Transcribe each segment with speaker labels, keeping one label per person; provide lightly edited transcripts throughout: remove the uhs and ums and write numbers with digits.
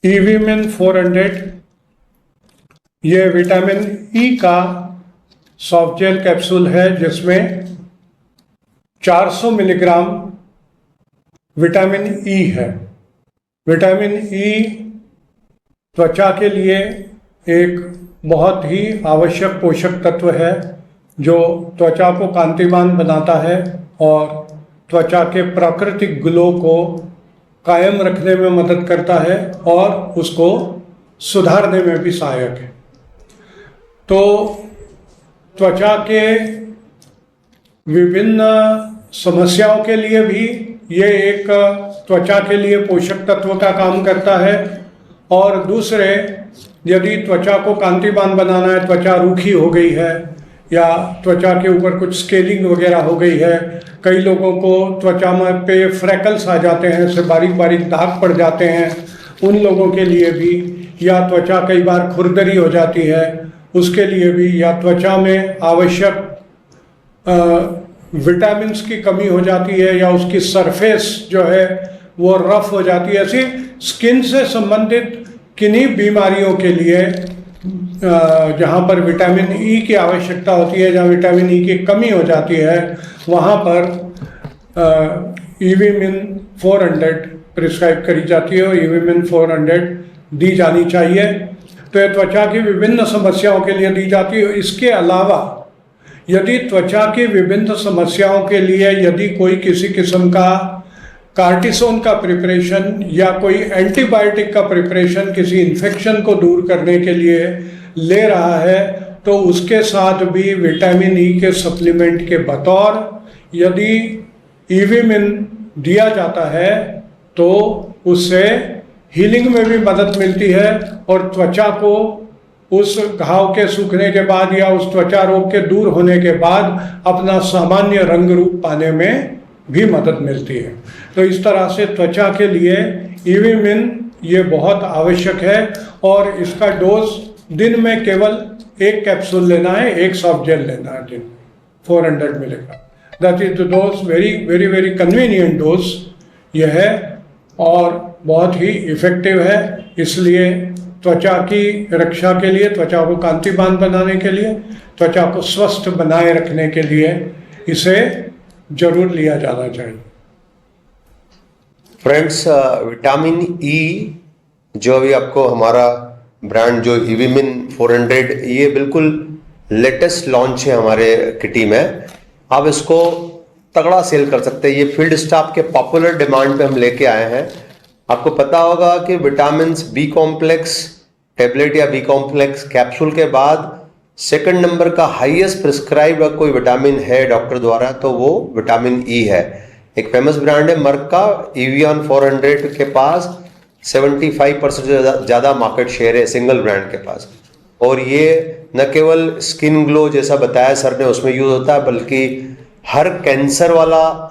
Speaker 1: ईवीमिन 400 ये vitamin E का soft gel capsule है जिसमें 400 मिलीग्राम विटामिन ई है। विटामिन ई त्वचा के लिए एक बहुत ही आवश्यक पोषक तत्व है जो त्वचा को कांतिमान बनाता है और त्वचा के प्राकृतिक ग्लो को कायम रखने में मदद करता है और उसको सुधारने में भी सहायक है। तो त्वचा के विभिन्न समस्याओं के लिए भी ये एक त्वचा के लिए पोषक तत्व का काम करता है। और दूसरे, यदि त्वचा को कांतिमान बनाना है, त्वचा रूखी हो गई है या त्वचा के ऊपर कुछ स्केलिंग वगैरह हो गई है, कई लोगों को त्वचा में पे फ्रैकल्स आ जाते हैं, से बारीक बारीक दाग पड़ जाते हैं, उन लोगों के लिए भी, या त्वचा कई बार खुरदरी हो जाती है उसके लिए भी, या त्वचा में आवश्यक विटामिन्स की कमी हो जाती है या उसकी सरफेस जो है वो रफ हो जाती है, ऐसी स्किन से संबंधित किन्हीं बीमारियों के लिए जहाँ पर विटामिन ई की आवश्यकता होती है, जहाँ विटामिन ई की कमी हो जाती है, वहाँ पर ईवीमिन 400 प्रिस्क्राइब करी जाती है और ईवीमिन 400 दी जानी चाहिए। तो ये त्वचा की विभिन्न समस्याओं के लिए दी जाती है। इसके अलावा यदि त्वचा की विभिन्न समस्याओं के लिए यदि कोई किसी किस्म का कार्टिसोन का प्रिपरेशन या कोई एंटीबायोटिक का प्रिपरेशन किसी इन्फेक्शन को दूर करने के लिए ले रहा है, तो उसके साथ भी विटामिन ई के सप्लीमेंट के बतौर यदि ईवीमिन दिया जाता है तो उससे हीलिंग में भी मदद मिलती है और त्वचा को उस घाव के सूखने के बाद या उस त्वचा रोग के दूर होने के बाद अपना सामान्य रंग रूप पाने में भी मदद मिलती है। तो इस तरह से त्वचा के लिए ईवीमिन ये बहुत आवश्यक है और इसका डोज दिन में केवल एक कैप्सूल लेना है, एक सॉफ्ट जेल लेना है दिन 400 milligram. That is the dose, very very very convenient dose यह है और बहुत ही इफ़ेक्टिव है। इसलिए त्वचा की रक्षा के लिए, त्वचा को कांतिमान बनाने के लिए, त्वचा को स्वस्थ बनाए रखने के लिए इसे जरूर लिया जाना चाहिए।
Speaker 2: फ्रेंड्स, विटामिन ई जो अभी आपको हमारा ब्रांड जो ईवीमिन 400, ये बिल्कुल लेटेस्ट लॉन्च है हमारे किटी में। आप इसको तगड़ा सेल कर सकते हैं। ये फील्ड स्टाफ के पॉपुलर डिमांड पे हम लेके आए हैं। आपको पता होगा कि विटामिन बी कॉम्प्लेक्स टेबलेट या बी कॉम्प्लेक्स कैप्सूल के बाद सेकंड नंबर का हाईएस्ट प्रिस्क्राइब कोई विटामिन है डॉक्टर द्वारा तो वो विटामिन ई है। एक फेमस ब्रांड है मर्क का, एवियन 400 के पास 75% से ज़्यादा मार्केट शेयर है सिंगल ब्रांड के पास। और ये न केवल स्किन ग्लो जैसा बताया सर ने उसमें यूज होता है, बल्कि हर कैंसर वाला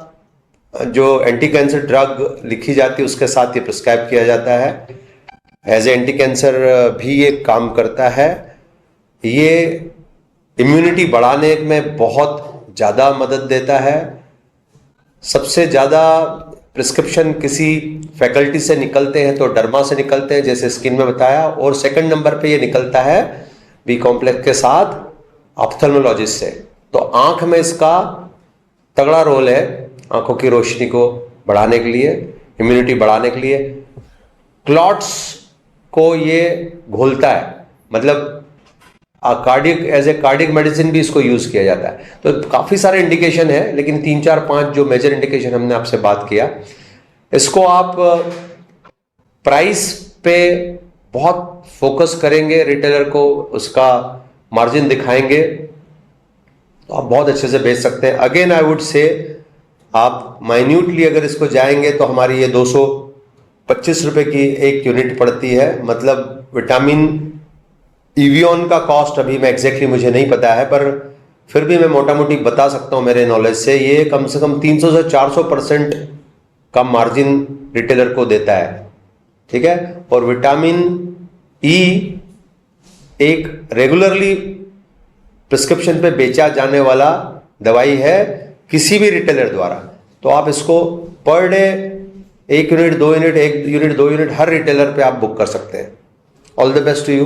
Speaker 2: जो एंटी कैंसर ड्रग लिखी जाती है उसके साथ ये प्रिस्क्राइब किया जाता है। एज ए एंटी कैंसर भी ये काम करता है। ये इम्यूनिटी बढ़ाने में बहुत ज़्यादा मदद देता है। सबसे ज़्यादा प्रिस्क्रिप्शन किसी फैकल्टी से निकलते हैं तो डर्मा से निकलते हैं, जैसे स्किन में बताया, और सेकंड नंबर पे ये निकलता है बी कॉम्प्लेक्स के साथ ऑप्थेल्मोलॉजिस्ट से। तो आँख में इसका तगड़ा रोल है, आंखों की रोशनी को बढ़ाने के लिए, इम्यूनिटी बढ़ाने के लिए। क्लॉट्स को ये घोलता है, मतलब cardiac as a cardiac medicine भी इसको यूज किया जाता है। तो काफी सारे इंडिकेशन है, लेकिन 3-4-5 जो मेजर इंडिकेशन हमने आपसे बात किया, इसको आप प्राइस पे बहुत फोकस करेंगे, रिटेलर को उसका मार्जिन दिखाएंगे तो आप बहुत अच्छे से बेच सकते हैं। अगेन आई वुड से आप माइन्यूटली अगर इसको जाएंगे तो हमारी ये 225 रुपए की एक यूनिट पड़ती है। मतलब विटामिन ईवियन का कॉस्ट अभी मैं एग्जैक्टली मुझे नहीं पता है, पर फिर भी मैं मोटा मोटी बता सकता हूँ मेरे नॉलेज से, ये कम से कम 300 से 400% का मार्जिन रिटेलर को देता है। ठीक है। और विटामिन ई एक रेगुलरली प्रिस्क्रिप्शन पे बेचा जाने वाला दवाई है किसी भी रिटेलर द्वारा। तो आप इसको per day 1 unit 2 unit 1 unit 2 unit हर रिटेलर पे आप बुक कर सकते हैं। All the best to you.